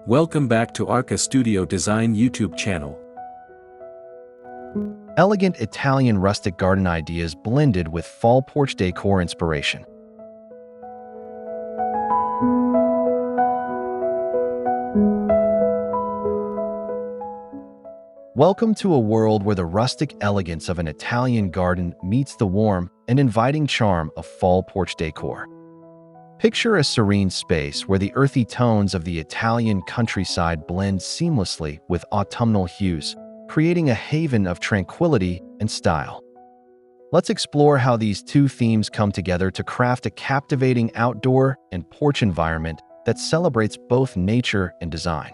Welcome back to Arca Studio Design YouTube channel. Elegant Italian rustic garden ideas blended with fall porch decor inspiration. Welcome to a world where the rustic elegance of an Italian garden meets the warm and inviting charm of fall porch decor. Picture a serene space where the earthy tones of the Italian countryside blend seamlessly with autumnal hues, creating a haven of tranquility and style. Let's explore how these two themes come together to craft a captivating outdoor and porch environment that celebrates both nature and design.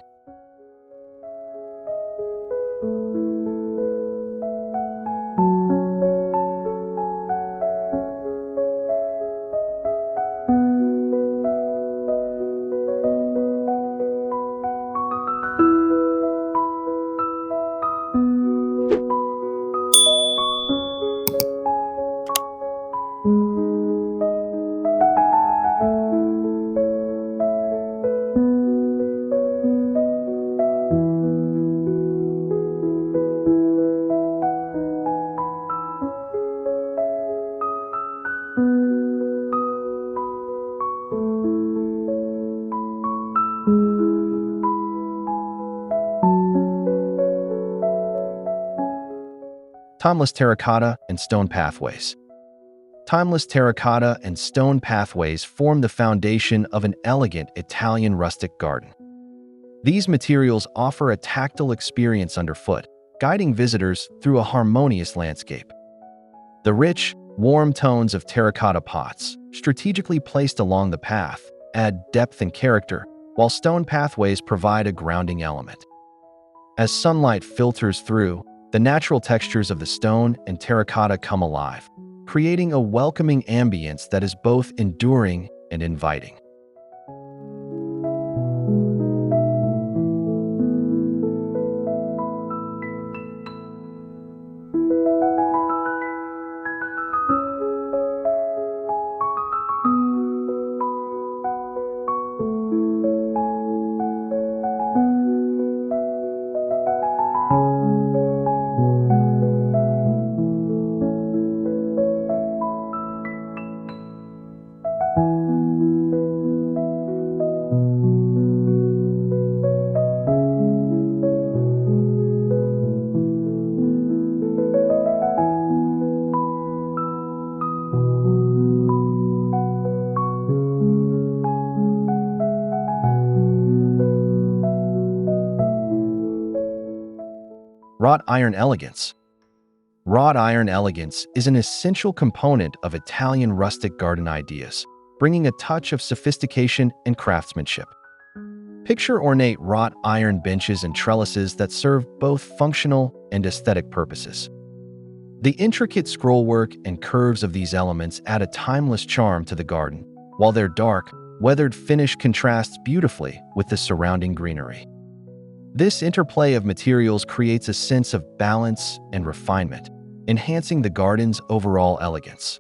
Timeless terracotta and stone pathways. Timeless terracotta and stone pathways form the foundation of an elegant Italian rustic garden. These materials offer a tactile experience underfoot, guiding visitors through a harmonious landscape. The rich, warm tones of terracotta pots, strategically placed along the path, add depth and character, while stone pathways provide a grounding element. As sunlight filters through, the natural textures of the stone and terracotta come alive, creating a welcoming ambience that is both enduring and inviting. Wrought iron elegance. Wrought iron elegance is an essential component of Italian rustic garden ideas, bringing a touch of sophistication and craftsmanship. Picture ornate wrought iron benches and trellises that serve both functional and aesthetic purposes. The intricate scrollwork and curves of these elements add a timeless charm to the garden, while their dark, weathered finish contrasts beautifully with the surrounding greenery. This interplay of materials creates a sense of balance and refinement, enhancing the garden's overall elegance.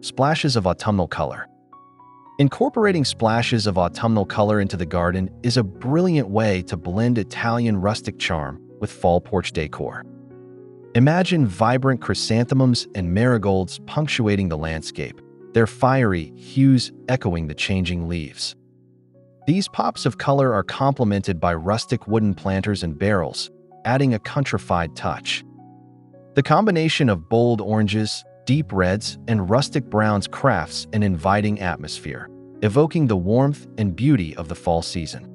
Splashes of autumnal color. Incorporating splashes of autumnal color into the garden is a brilliant way to blend Italian rustic charm with fall porch decor. Imagine vibrant chrysanthemums and marigolds punctuating the landscape, their fiery hues echoing the changing leaves. These pops of color are complemented by rustic wooden planters and barrels, adding a countrified touch. The combination of bold oranges, deep reds, and rustic browns crafts an inviting atmosphere, evoking the warmth and beauty of the fall season.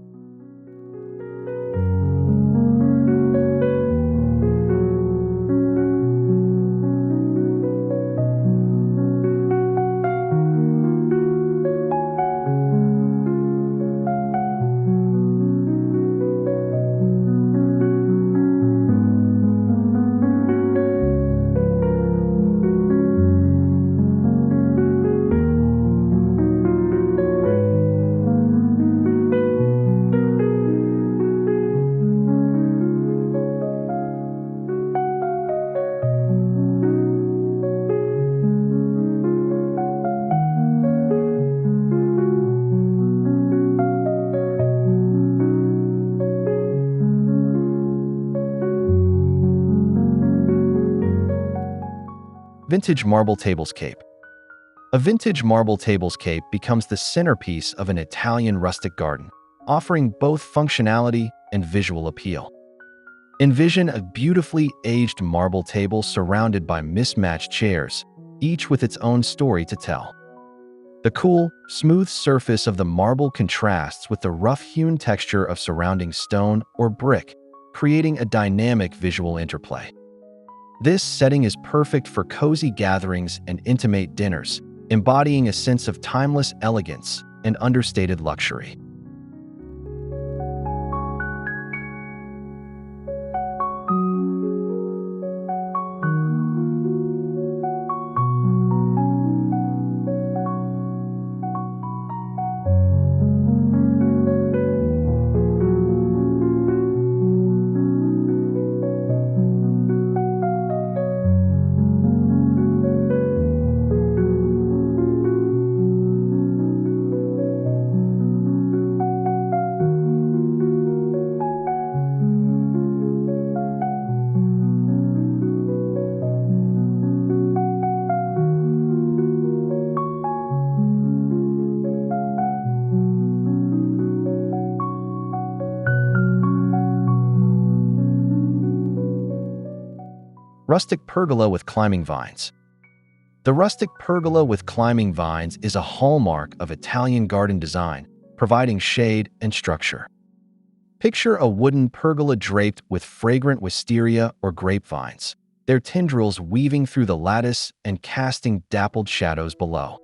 Vintage marble tablescape. A vintage marble tablescape becomes the centerpiece of an Italian rustic garden, offering both functionality and visual appeal. Envision a beautifully aged marble table surrounded by mismatched chairs, each with its own story to tell. The cool, smooth surface of the marble contrasts with the rough-hewn texture of surrounding stone or brick, creating a dynamic visual interplay. This setting is perfect for cozy gatherings and intimate dinners, embodying a sense of timeless elegance and understated luxury. Rustic pergola with climbing vines. The rustic pergola with climbing vines is a hallmark of Italian garden design, providing shade and structure. Picture a wooden pergola draped with fragrant wisteria or grapevines, their tendrils weaving through the lattice and casting dappled shadows below.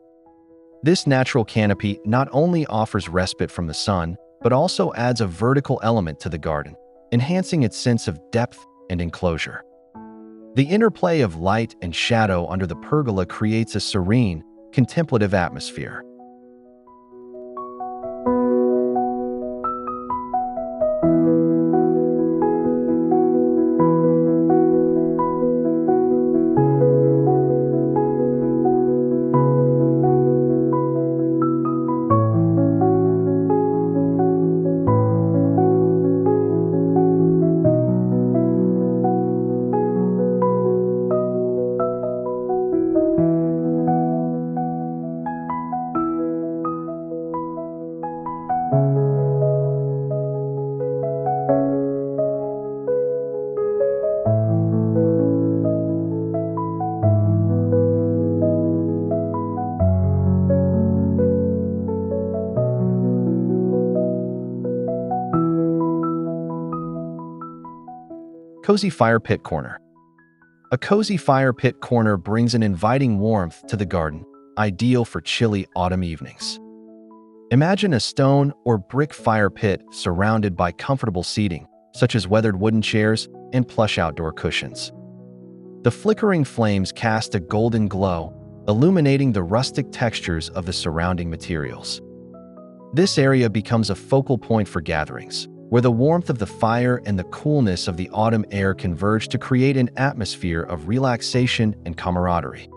This natural canopy not only offers respite from the sun, but also adds a vertical element to the garden, enhancing its sense of depth and enclosure. The interplay of light and shadow under the pergola creates a serene, contemplative atmosphere. Cozy fire pit corner. A cozy fire pit corner brings an inviting warmth to the garden, ideal for chilly autumn evenings. Imagine a stone or brick fire pit surrounded by comfortable seating, such as weathered wooden chairs and plush outdoor cushions. The flickering flames cast a golden glow, illuminating the rustic textures of the surrounding materials. This area becomes a focal point for gatherings, where the warmth of the fire and the coolness of the autumn air converge to create an atmosphere of relaxation and camaraderie.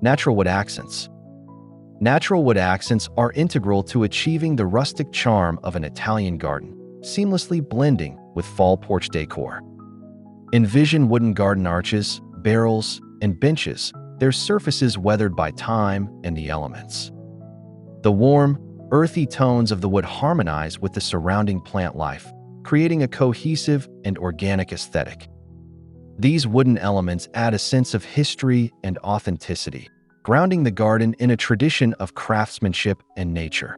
Natural wood accents. Natural wood accents are integral to achieving the rustic charm of an Italian garden, seamlessly blending with fall porch decor. Envision wooden garden arches, barrels, and benches, their surfaces weathered by time and the elements. The warm, earthy tones of the wood harmonize with the surrounding plant life, creating a cohesive and organic aesthetic. These wooden elements add a sense of history and authenticity, grounding the garden in a tradition of craftsmanship and nature.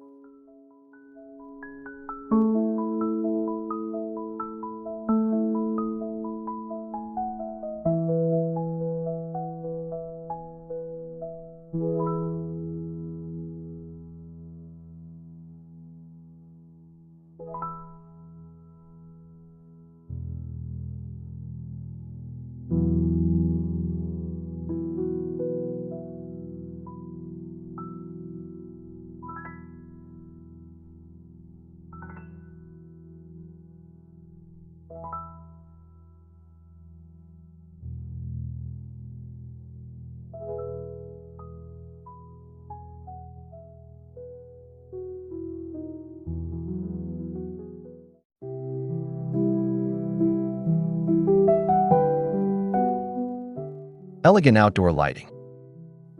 Elegant outdoor lighting.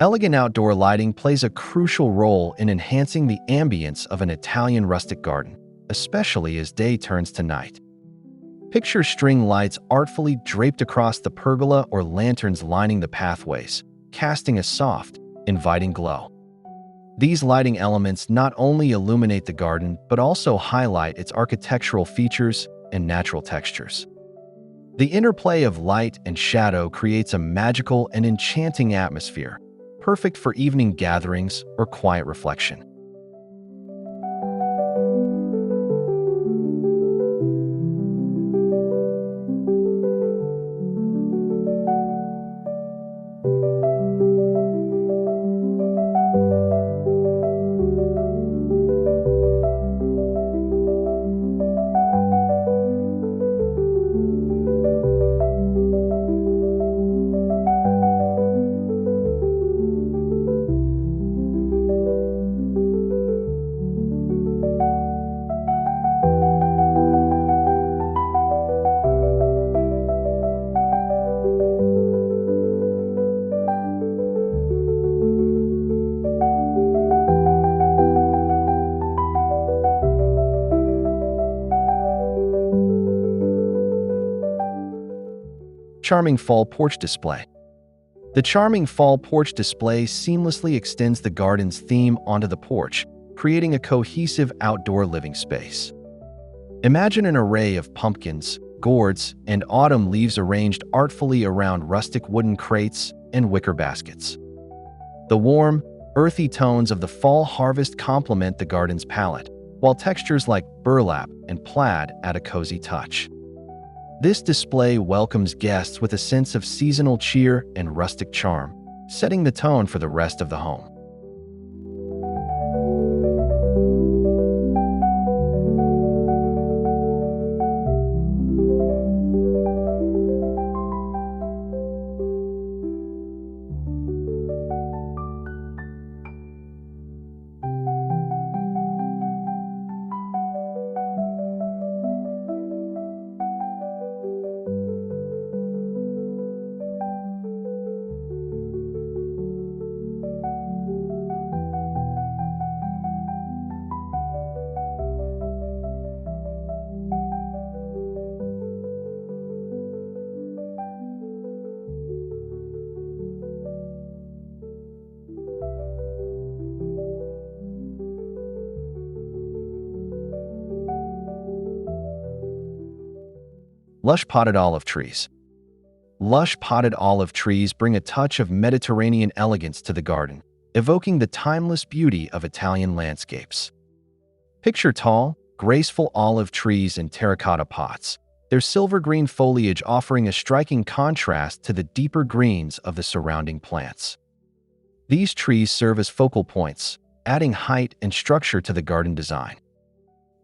Elegant outdoor lighting plays a crucial role in enhancing the ambience of an Italian rustic garden, especially as day turns to night. Picture string lights artfully draped across the pergola or lanterns lining the pathways, casting a soft, inviting glow. These lighting elements not only illuminate the garden but also highlight its architectural features and natural textures. The interplay of light and shadow creates a magical and enchanting atmosphere, perfect for evening gatherings or quiet reflection. Charming fall porch display. The charming fall porch display seamlessly extends the garden's theme onto the porch, creating a cohesive outdoor living space. Imagine an array of pumpkins, gourds, and autumn leaves arranged artfully around rustic wooden crates and wicker baskets. The warm, earthy tones of the fall harvest complement the garden's palette, while textures like burlap and plaid add a cozy touch. This display welcomes guests with a sense of seasonal cheer and rustic charm, setting the tone for the rest of the home. Lush potted olive trees. Lush potted olive trees bring a touch of Mediterranean elegance to the garden, evoking the timeless beauty of Italian landscapes. Picture tall, graceful olive trees in terracotta pots, their silver-green foliage offering a striking contrast to the deeper greens of the surrounding plants. These trees serve as focal points, adding height and structure to the garden design.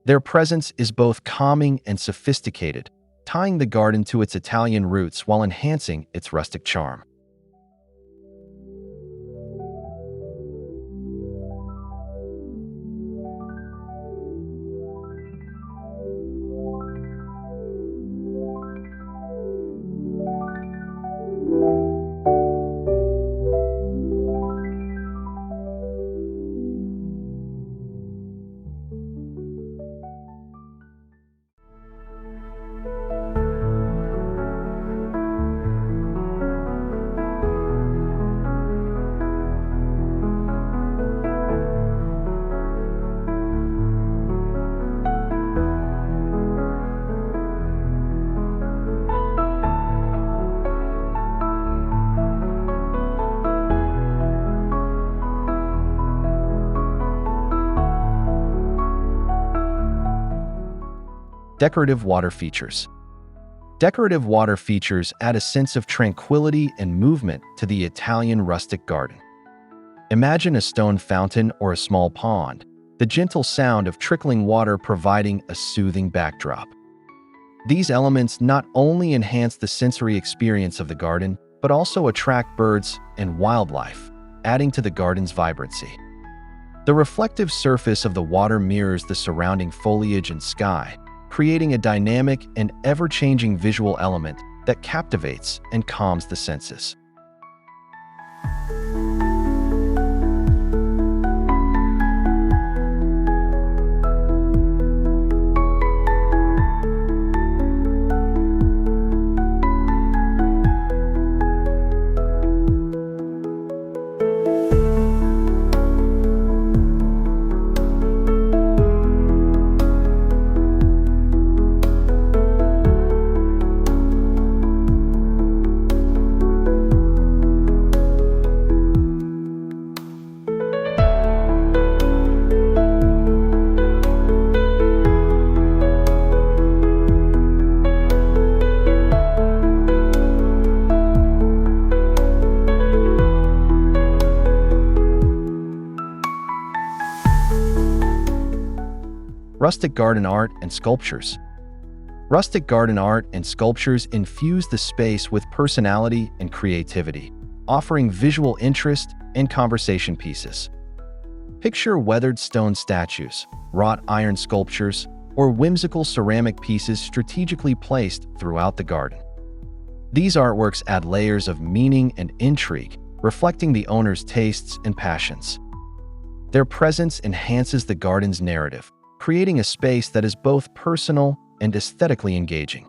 Their presence is both calming and sophisticated, tying the garden to its Italian roots while enhancing its rustic charm. Decorative water features. Decorative water features add a sense of tranquility and movement to the Italian rustic garden. Imagine a stone fountain or a small pond, the gentle sound of trickling water providing a soothing backdrop. These elements not only enhance the sensory experience of the garden, but also attract birds and wildlife, adding to the garden's vibrancy. The reflective surface of the water mirrors the surrounding foliage and sky, creating a dynamic and ever-changing visual element that captivates and calms the senses. Rustic garden art and sculptures. Rustic garden art and sculptures infuse the space with personality and creativity, offering visual interest and conversation pieces. Picture weathered stone statues, wrought iron sculptures, or whimsical ceramic pieces strategically placed throughout the garden. These artworks add layers of meaning and intrigue, reflecting the owner's tastes and passions. Their presence enhances the garden's narrative, creating a space that is both personal and aesthetically engaging.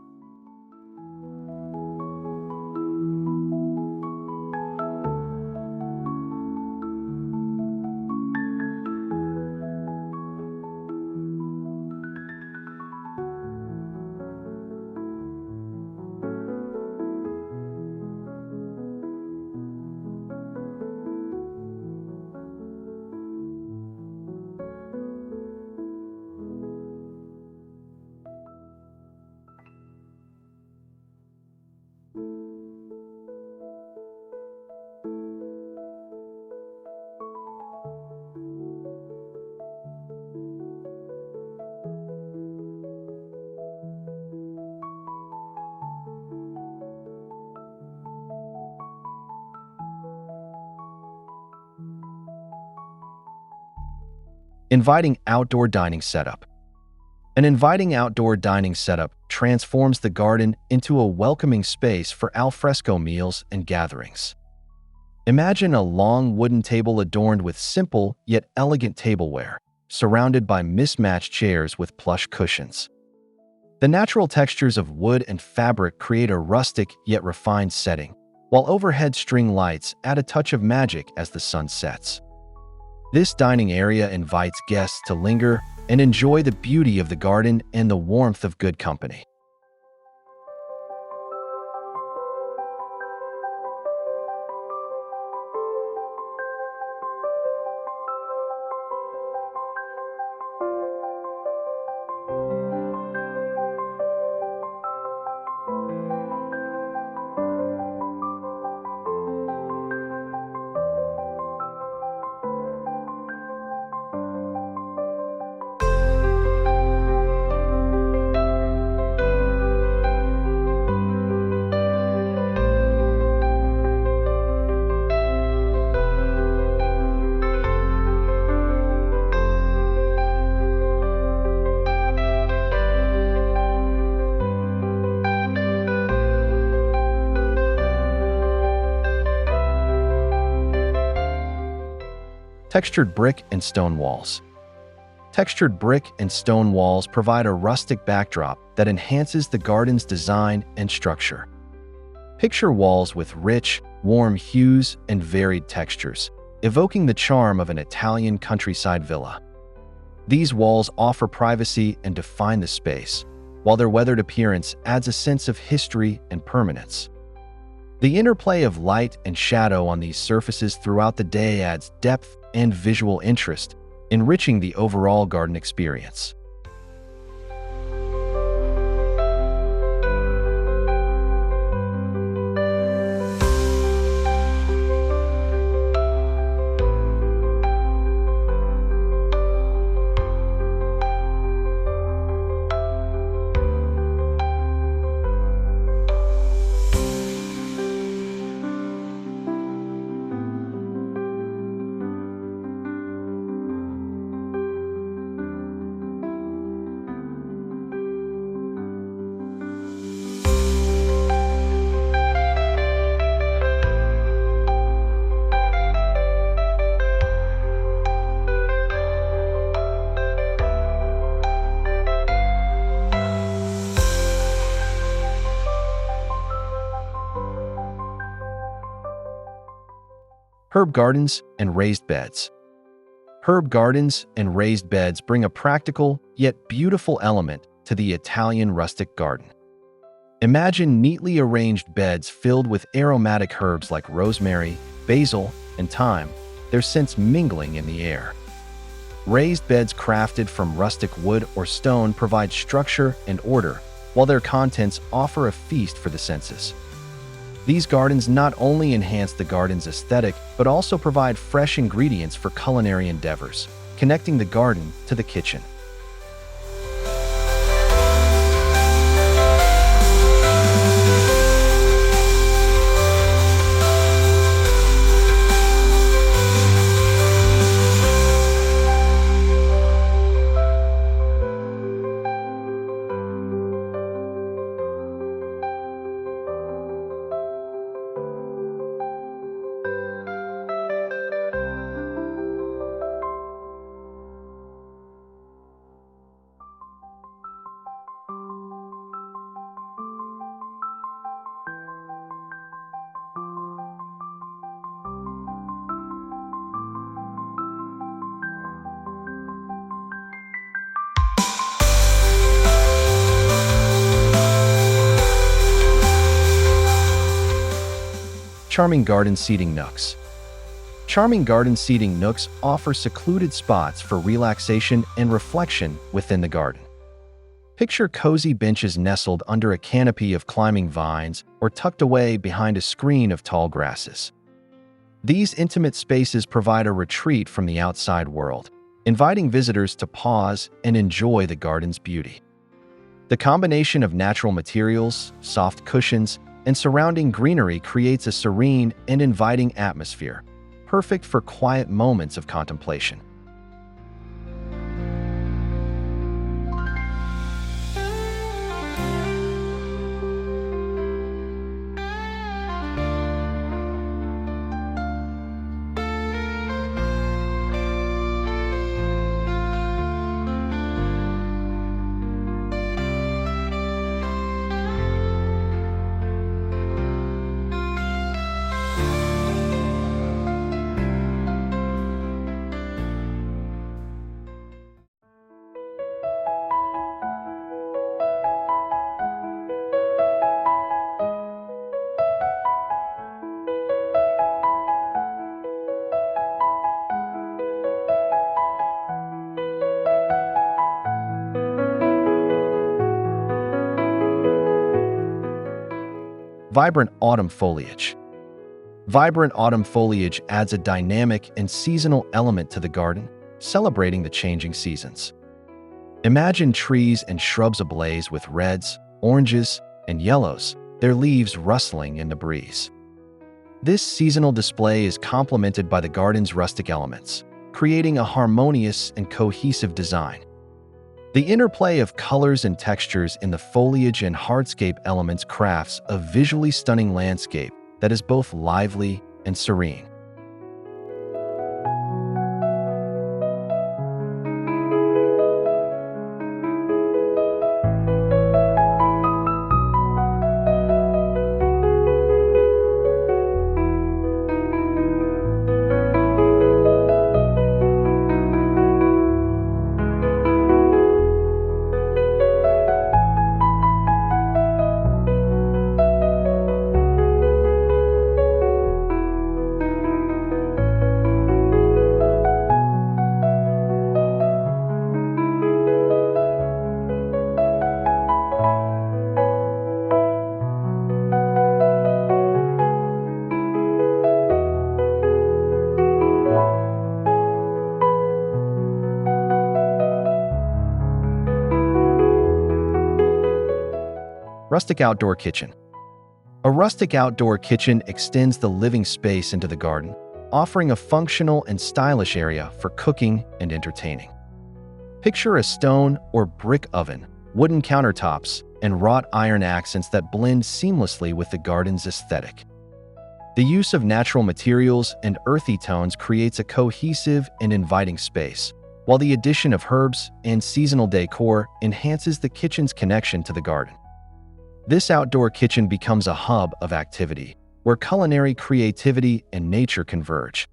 Inviting outdoor dining setup. An inviting outdoor dining setup transforms the garden into a welcoming space for alfresco meals and gatherings. Imagine a long wooden table adorned with simple yet elegant tableware, surrounded by mismatched chairs with plush cushions. The natural textures of wood and fabric create a rustic yet refined setting, while overhead string lights add a touch of magic as the sun sets. This dining area invites guests to linger and enjoy the beauty of the garden and the warmth of good company. Textured brick and stone walls. Textured brick and stone walls provide a rustic backdrop that enhances the garden's design and structure. Picture walls with rich, warm hues and varied textures, evoking the charm of an Italian countryside villa. These walls offer privacy and define the space, while their weathered appearance adds a sense of history and permanence. The interplay of light and shadow on these surfaces throughout the day adds depth and visual interest, enriching the overall garden experience. Herb gardens and raised beds. Herb gardens and raised beds bring a practical yet beautiful element to the Italian rustic garden. Imagine neatly arranged beds filled with aromatic herbs like rosemary, basil, and thyme, their scents mingling in the air. Raised beds crafted from rustic wood or stone provide structure and order, while their contents offer a feast for the senses. These gardens not only enhance the garden's aesthetic, but also provide fresh ingredients for culinary endeavors, connecting the garden to the kitchen. Charming garden seating nooks. Charming garden seating nooks offer secluded spots for relaxation and reflection within the garden. Picture cozy benches nestled under a canopy of climbing vines or tucked away behind a screen of tall grasses. These intimate spaces provide a retreat from the outside world, inviting visitors to pause and enjoy the garden's beauty. The combination of natural materials, soft cushions, and surrounding greenery creates a serene and inviting atmosphere, perfect for quiet moments of contemplation. Vibrant autumn foliage. Vibrant autumn foliage adds a dynamic and seasonal element to the garden, celebrating the changing seasons. Imagine trees and shrubs ablaze with reds, oranges, and yellows, their leaves rustling in the breeze. This seasonal display is complemented by the garden's rustic elements, creating a harmonious and cohesive design. The interplay of colors and textures in the foliage and hardscape elements crafts a visually stunning landscape that is both lively and serene. Rustic outdoor kitchen. A rustic outdoor kitchen extends the living space into the garden, offering a functional and stylish area for cooking and entertaining. Picture a stone or brick oven, wooden countertops, and wrought iron accents that blend seamlessly with the garden's aesthetic. The use of natural materials and earthy tones creates a cohesive and inviting space, while the addition of herbs and seasonal decor enhances the kitchen's connection to the garden. This outdoor kitchen becomes a hub of activity, where culinary creativity and nature converge.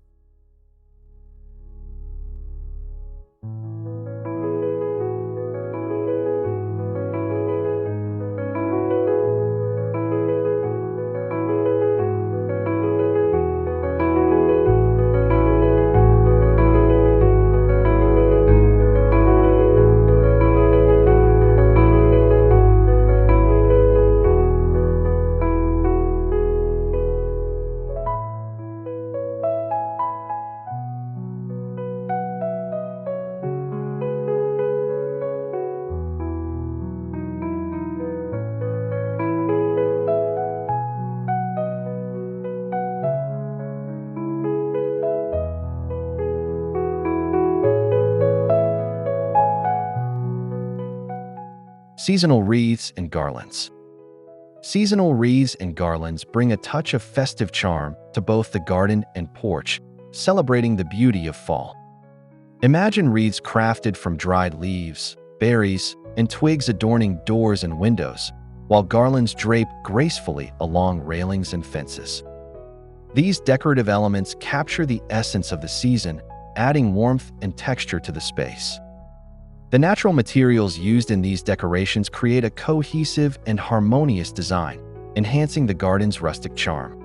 Seasonal wreaths and garlands. Seasonal wreaths and garlands bring a touch of festive charm to both the garden and porch, celebrating the beauty of fall. Imagine wreaths crafted from dried leaves, berries, and twigs adorning doors and windows, while garlands drape gracefully along railings and fences. These decorative elements capture the essence of the season, adding warmth and texture to the space. The natural materials used in these decorations create a cohesive and harmonious design, enhancing the garden's rustic charm.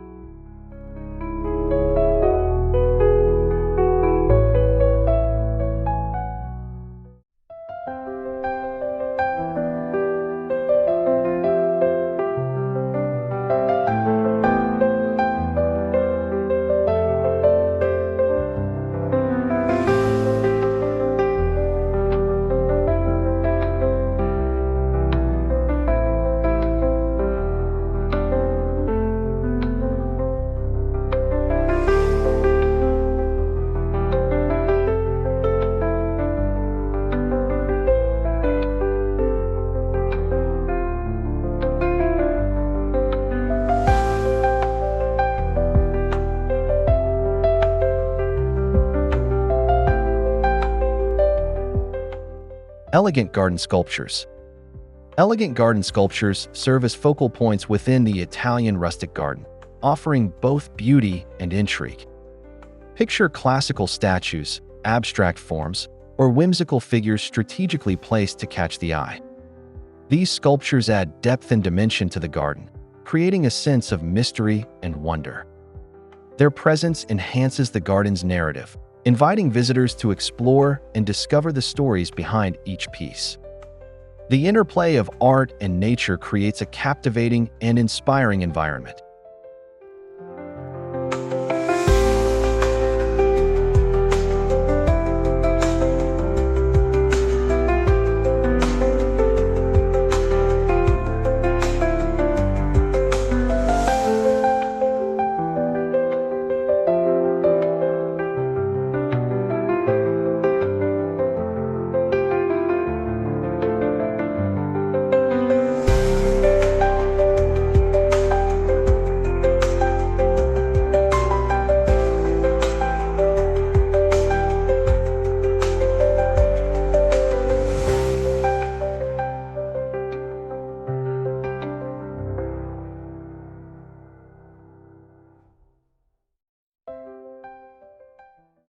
Elegant garden sculptures. Elegant garden sculptures serve as focal points within the Italian rustic garden, offering both beauty and intrigue. Picture classical statues, abstract forms, or whimsical figures strategically placed to catch the eye. These sculptures add depth and dimension to the garden, creating a sense of mystery and wonder. Their presence enhances the garden's narrative, inviting visitors to explore and discover the stories behind each piece. The interplay of art and nature creates a captivating and inspiring environment,